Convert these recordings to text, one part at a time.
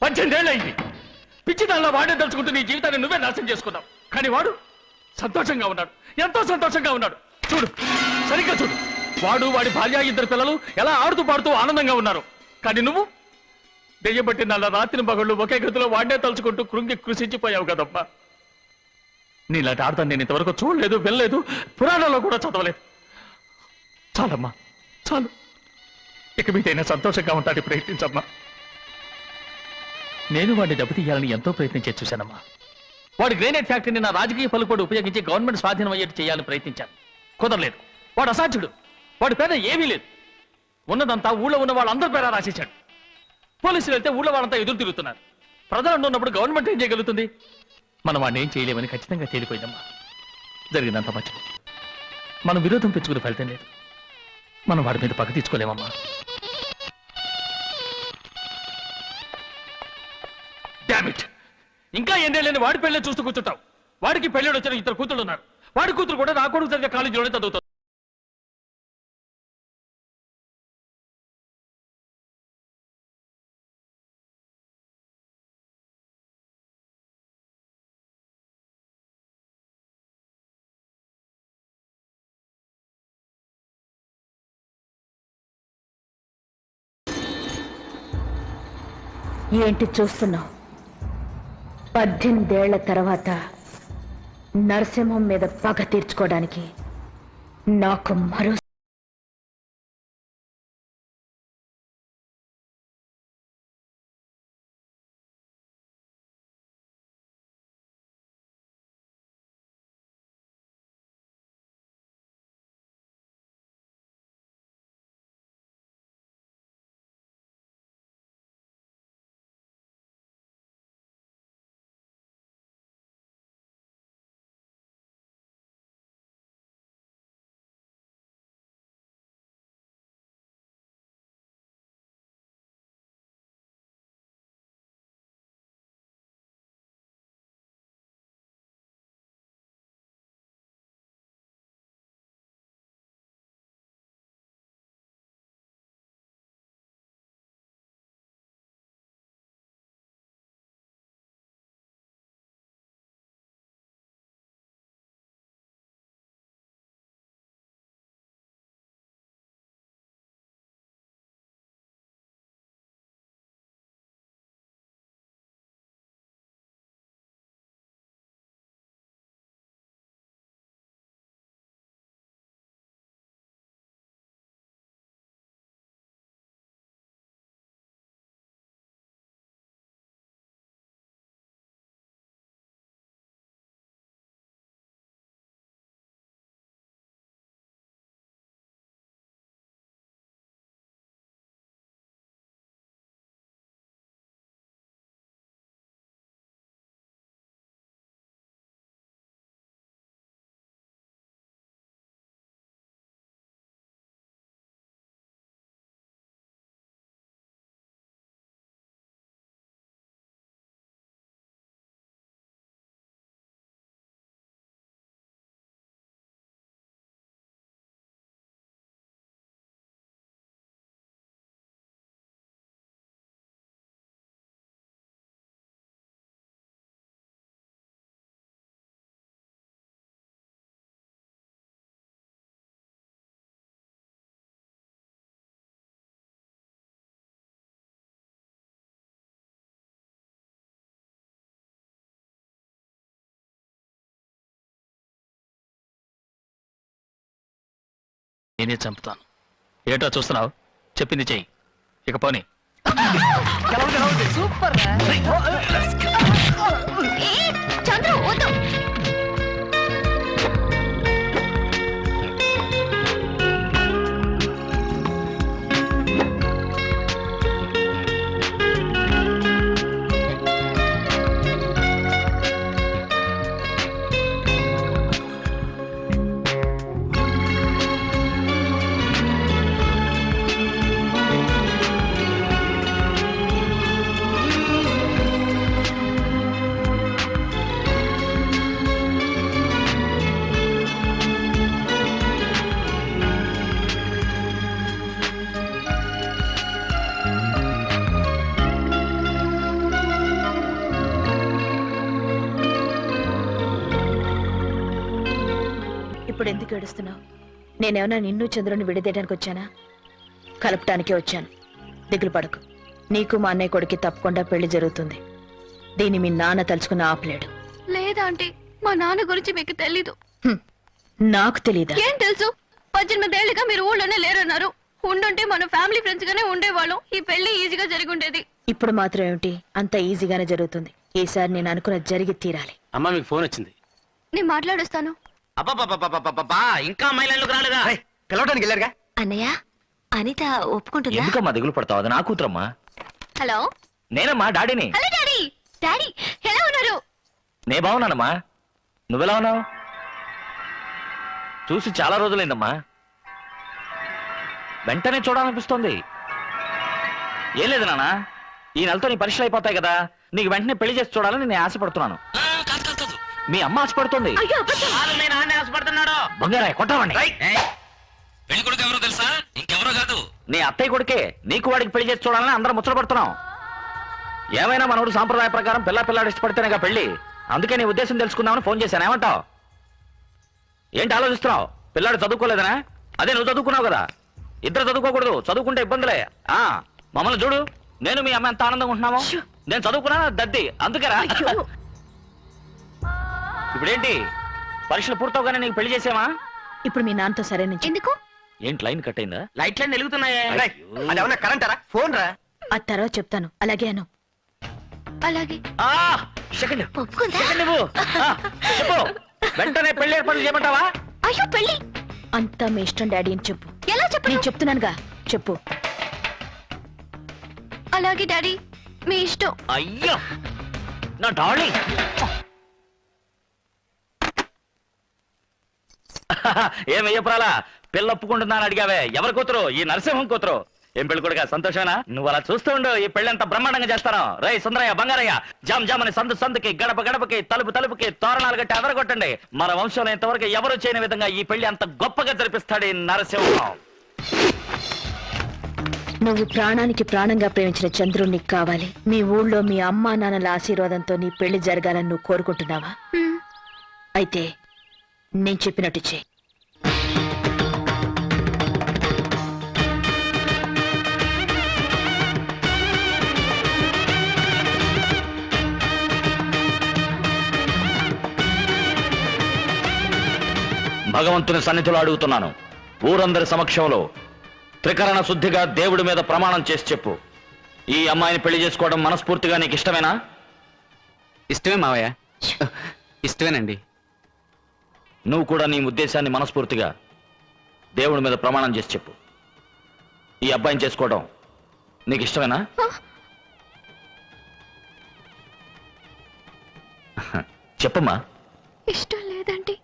18 ఏళ్ళు అయింది. పిచ్చి దానిలో వాడే తలుచుకుంటూ నీ జీవితాన్ని నువ్వే నాశనం చేసుకున్నావు. కానీ వాడు సంతోషంగా ఉన్నాడు, ఎంతో సంతోషంగా ఉన్నాడు. చూడు, సరిగ్గా చూడు. వాడు వాడి భార్య, 2 పిల్లలు ఎలా ఆడుతూ పాడుతూ ఆనందంగా ఉన్నారు. కానీ నువ్వు దెయ్యబట్టి నల్ల రాత్రి పగళ్ళు ఒకే గదిలో వాడినే తలుచుకుంటూ కృంగి కృషించిపోయావు కదమ్మా. నీలాంటి ఆడతాను నేను ఇంతవరకు చూడలేదు, వెళ్ళలేదు, పురాణాల్లో కూడా చదవలేదు. చాలమ్మా, చాలు. ఇక మీదైనా సంతోషంగా ఉంటానికి ప్రయత్నించమ్మా. నేను వాడిని దెబ్బతీయాలని ఎంతో ప్రయత్నించే చూశానమ్మా. వాడి గ్రేనైట్ ఫ్యాక్టరీని నా రాజకీయ పలుకుబడి ఉపయోగించి గవర్నమెంట్ స్వాధీనం అయ్యేట్టు చేయాలని ప్రయత్నించాను. కుదరలేదు. వాడు అసాధ్యుడు. వాడి పేద ఏమీ లేదు. ఉన్నదంతా ఊళ్ళో ఉన్న వాళ్ళందరి పేర రాసేశాడు. పోలీసులు వెళ్తే ఊళ్ళో వాళ్ళంతా ఎదురు తిరుగుతున్నారు. ప్రజలు ఉన్నప్పుడు గవర్నమెంట్ ఏం చేయగలుగుతుంది? మనం వాడిని ఏం చేయలేమని ఖచ్చితంగా తేలిపోయిందమ్మా. జరిగిందంత మంచిది. మనం విరోధం పెంచుకుని ఫలితం లేదు. మనం వాడి మీద పగ తీర్చుకోలేమమ్మా. డామిట్, ఇంకా ఎన్నేళ్ళని వాడి పెళ్ళే చూస్తూ కూర్చుంటావు. వాడికి పెళ్ళి వచ్చిన 2 కూతుళ్ళు ఉన్నారు. వాడి కూతురు కూడా నా కొడుకు జరిగే కాలేజీలోనే చదువుతారు. ఏంటి చూస్తున్నావు? 18 ఏళ్ల తర్వాత నరసింహం మీద పగ తీర్చుకోవడానికి నాకు మరో నేనే చంపుతాను. ఏటో చూస్తున్నావు? చెప్పింది చెయ్యి. ఇక పోనీ. సూపర్. చంద్ర వద్దు. ఎందుకు ఏడుస్తున్నావు? నేనేమన్నా నిన్ను చంద్రుని విడదీయడానికి వచ్చానా? కలపటానికే వచ్చాను. దిగులు పడకు. నీకు మా అన్నయ్య కొడుకు తప్పకుండా పెళ్లి జరుగుతుంది. దీన్ని మీ నాన్న తలుచుకుని ఆపలేడు. లేదా ఆంటీ, మా నాన్న గురించి మీకు తెలీదు. నాకు తెలీదా? ఏం తెలుసు? 18 ఏళ్ళుగా మీరు ఊళ్ళోనే లేరన్నారు. ఉండుంటే మన ఫ్యామిలీ ఫ్రెండ్స్ గానే ఉండేవాళ్ళం. ఈ పెళ్లి ఈజీగా జరిగి ఉండేది. ఇప్పుడు మాత్రం ఏమిటి? అంత ఈజీగానే జరుగుతుంది. ఈసారి నేను అనుకున్న జరిగి తీరాలి. అమ్మా మీకు ఫోన్ వచ్చింది. నేను మాట్లాడొస్తాను. అబ్బా ఇంకా అమ్మాయిలకు రాలేదా? పిలవడానికి వెళ్ళారుగా. అన్నయ్య, అనిత ఒప్పుకుంటుందా? ఎందుకమ్మా దిగులు పడతావు? అది నా కూతురమ్మా. హలో, నేనమ్మా డాడీని. Hello daddy. డాడీ ఎలా ఉన్నారు? నే బాగున్నానమ్మా. నువ్వెలా ఉన్నావు? చూసి చాలా రోజులైందమ్మా. వెంటనే చూడాలనిపిస్తోంది. ఏం లేదు నాన్న, ఈ నెలతో నీ పరీక్షలు అయిపోతాయి కదా, నీకు వెంటనే పెళ్లి చేసి చూడాలని నేను ఆశపడుతున్నాను. మీ అమ్మ ఆశపడుతుంది. బంగారా కొట్టవండి. పెళ్లి కొడుకు ఎవరో తెలుసా? ఇంకెవరో కాదు, నీ అత్తయ్య కొడుకే. నీకు వాడికి పెళ్లి చేసి చూడాలని అందరం ముచ్చట పడుతున్నాం. ఏమైనా మనోడు సాంప్రదాయ ప్రకారం పిల్లాడు ఇష్టపడితేనేగా పెళ్లి. అందుకే నీ ఉద్దేశం తెలుసుకుందామని ఫోన్ చేశాను. ఏమంటావు? ఏంటి ఆలోచిస్తున్నావు? పిల్లాడు చదువుకోలేదనా? అదే నువ్వు చదువుకున్నావు కదా. ఇద్దరు చదువుకోకూడదు, చదువుకుంటే ఇబ్బందులే. మమ్మల్ని చూడు, నేను మీ అమ్మ ఎంత ఆనందంగా ఉంటున్నామో. నేను చదువుకున్నా దద్ది, అందుకేరా. ఇప్పుడేంటి, పరీక్షలు పూర్తవగానే నీకు పెళ్లి చేసేమా? ఇప్పుడు మీ నాన్నతో సరే నుంచి. ఎందుకు? ఏంటి లైన్ కట్ అయిందా? లైట్లన్నీ వెలుగుతున్నాయే. అది ఏమన్నా కరెంటారా? ఫోన్ రా. ఆ తర్వాత చెప్తాను. అలాగే అను. అలాగే. సెకండ్ ఒప్పుకుందా? నువ్వు చెప్పు. వెంటనే పెళ్లి ఏర్పాట్లు చేయమంటావా? అయ్యో పెళ్లి అంతా మీ ఇష్టం డాడీ అని చెప్పు. ఎలా చెప్పు? నేను చెప్తున్నానుగా, చెప్పు. అలాగే డాడీ, మీ ఇష్టం. అయ్యో నా డార్లింగ్. ఏమయ్యపురాలా, పిల్ల ఒప్పుకుంటున్నాను అడిగావే. ఎవరి కూతురు? ఈ నరసింహం కూతురు. ఏం పెళ్లి కొడుకా, సంతోషానా? నువ్వు అలా చూస్తూ ఉండు, ఈ పెళ్లి ఎంత బ్రహ్మాండంగా చేస్తాను. రై సుందరయ్య, బంగారయ్య, జామ్ జామ్ అని సందుకి, గడప గడపకి, తలుపు తలుపుకి తోరణాలు కట్టి అదరగొట్టండి. మన వంశంలో ఇంతవరకు ఎవరు చేయని విధంగా ఈ పెళ్లి అంత గొప్పగా జరిపిస్తాడు ఈ నరసింహం. నువ్వు ప్రాణానికి ప్రాణంగా ప్రేమించిన చంద్రుడు నీకు కావాలి. మీ ఊళ్ళో మీ అమ్మా నాన్నల ఆశీర్వాదంతో నీ పెళ్లి జరగాలని నువ్వు కోరుకుంటున్నావా? అయితే నేను చెప్పినట్టు చెయ్యి. భగవంతుని సన్నిధిలో అడుగుతున్నాను, ఊరందరి సమక్షంలో త్రికరణ శుద్ధిగా దేవుడి మీద ప్రమాణం చేసి చెప్పు. ఈ అమ్మాయిని పెళ్లి చేసుకోవడం మనస్ఫూర్తిగా నీకు ఇష్టమేనా? ఇష్టమే మావయ్య, ఇష్టమేనండి. నువ్వు కూడా నీ ఉద్దేశాన్ని మనస్ఫూర్తిగా దేవుడి మీద ప్రమాణం చేసి చెప్పు. ఈ అబ్బాయిని చేసుకోవడం నీకు ఇష్టమేనా? చెప్పమ్మా. ఇష్టం లేదండి.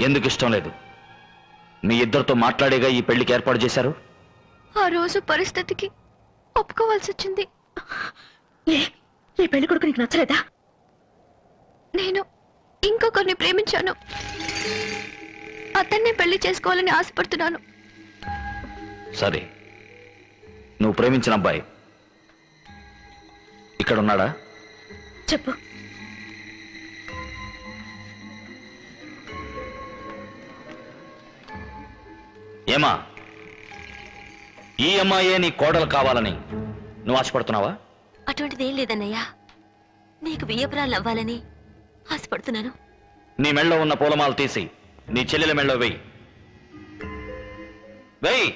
ఎందుకు ఇష్టం లేదు? మీ ఇద్దరితో మాట్లాడేగా ఈ పెళ్లికి ఏర్పాటు చేశారు. ఆ రోజు పరిస్థితికి ఒప్పుకోవాల్సి వచ్చింది. ఈ పెళ్లి కొడుకు నీకు నచ్చలేదా? నేను ఇంకొకరిని ప్రేమించాను. అతన్నే పెళ్లి చేసుకోవాలని ఆశపడుతున్నాను. సరే, నువ్వు ప్రేమించిన అబ్బాయి ఇక్కడ ఉన్నాడా? చెప్పు. ఏమా, ఈ అమ్మాయే నీ కోడలు కావాలని నువ్వు ఆశపడుతున్నావా? అటువంటిదేం లేదన్నయ్యా. నీకు బియ్యపురాలు అవ్వాలని ఆశపడుతున్నాను. నీ మెళ్ళో ఉన్న పూలమాలు తీసి నీ చెల్లెల మెళ్ళో వెయ్యి. వెయ్యి.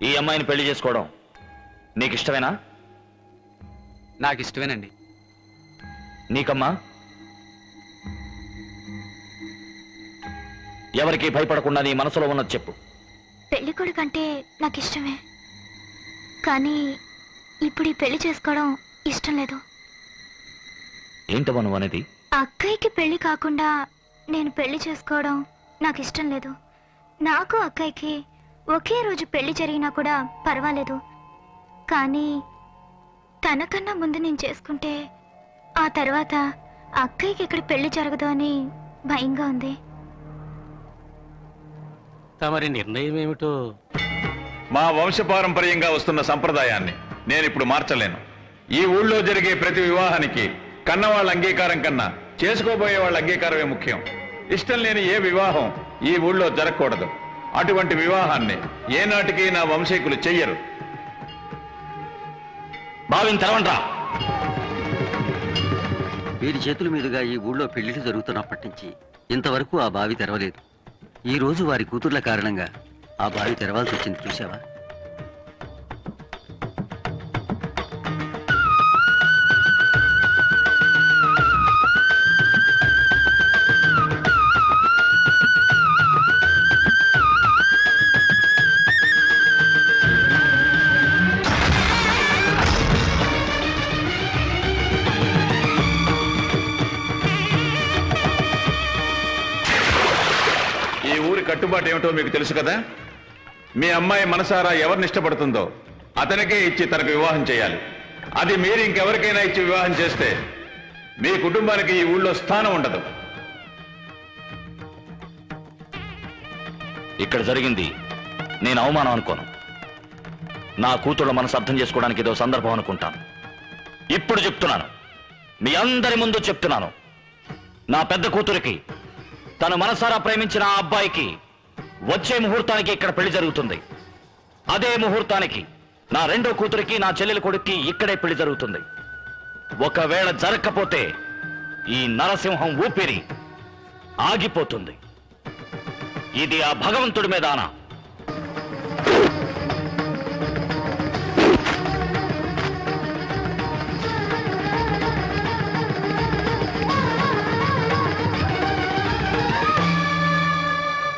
ఈ అమ్మాయిని పెళ్లి చేసుకోవడం నీకు ఇష్టమేనా? నాకు ఇష్టమేనండి. నీకమ్మా? ఎవరికి భయపడకుండా నీ మనసులో ఉన్నది చెప్పు. పెళ్లి కొడుకంటే నాకు ఇష్టమే, కానీ ఇప్పుడు ఈ పెళ్లి చేసుకోవడం ఇష్టం లేదు. ఏంటమ్మా నువ్వు అనేది? అక్కయ్యకి పెళ్లి కాకుండా నేను పెళ్లి చేసుకోవడం నాకు ఇష్టం లేదు. నాకు అక్కయ్యకి ఒకే రోజు పెళ్లి జరిగినా కూడా పర్వాలేదు, కానీ తనకన్నా ముందు నేను చేసుకుంటే ఆ తర్వాత అక్కయ్యకి ఇక్కడ పెళ్లి జరగదు అని భయంగా ఉంది. తమరి నిర్ణయం ఏమిటో? మా వంశపారంపర్యంగా వస్తున్న సంప్రదాయాన్ని నేను ఇప్పుడు మార్చలేను. ఈ ఊళ్ళో జరిగే ప్రతి వివాహానికి కన్నవాళ్ళ అంగీకారం కన్నా చేసుకోబోయే వాళ్ళ అంగీకారమే ముఖ్యం. ఇష్టం లేని ఏ వివాహం ఈ ఊళ్ళో జరగకూడదు. అటువంటి వివాహాన్ని ఏనాటికి నా వంశీకులు చెయ్యరు. బావిని తెరవండ్రా. వీరి చేతుల మీదుగా ఈ ఊళ్ళో పెళ్లిళ్ళు జరుగుతున్నప్పటి నుంచి ఇంతవరకు ఆ బావి తెరవలేదు. ఈ రోజు వారి కూతుర్ల కారణంగా ఆ బావి తెరవాల్సి వచ్చింది. చూసావా? ఈ ఊరి కట్టుబాటు ఏమిటో మీకు తెలుసు కదా. మీ అమ్మాయి మనసారా ఎవరిని ఇష్టపడుతుందో అతనికే ఇచ్చి తనకు వివాహం చేయాలి. అది మీరు ఇంకెవరికైనా ఇచ్చి వివాహం చేస్తే మీ కుటుంబానికి ఈ ఊళ్ళో స్థానం ఉండదు. ఇక్కడ జరిగింది నేను అవమానం అనుకోను. నా కూతుళ్ళ మనసు అర్థం చేసుకోవడానికి ఏదో సందర్భం అనుకుంటాను. ఇప్పుడు చెప్తున్నాను, మీ అందరి ముందు చెప్తున్నాను, నా పెద్ద కూతురికి తను మనసారా ప్రేమించిన ఆ అబ్బాయికి వచ్చే ముహూర్తానికి ఇక్కడ పెళ్లి జరుగుతుంది. అదే ముహూర్తానికి నా రెండో కూతురికి నా చెల్లెలి కొడుక్కి ఇక్కడే పెళ్లి జరుగుతుంది. ఒకవేళ జరగకపోతే ఈ నరసింహం ఊపిరి ఆగిపోతుంది. ఇది ఆ భగవంతుడి మీద ఆన.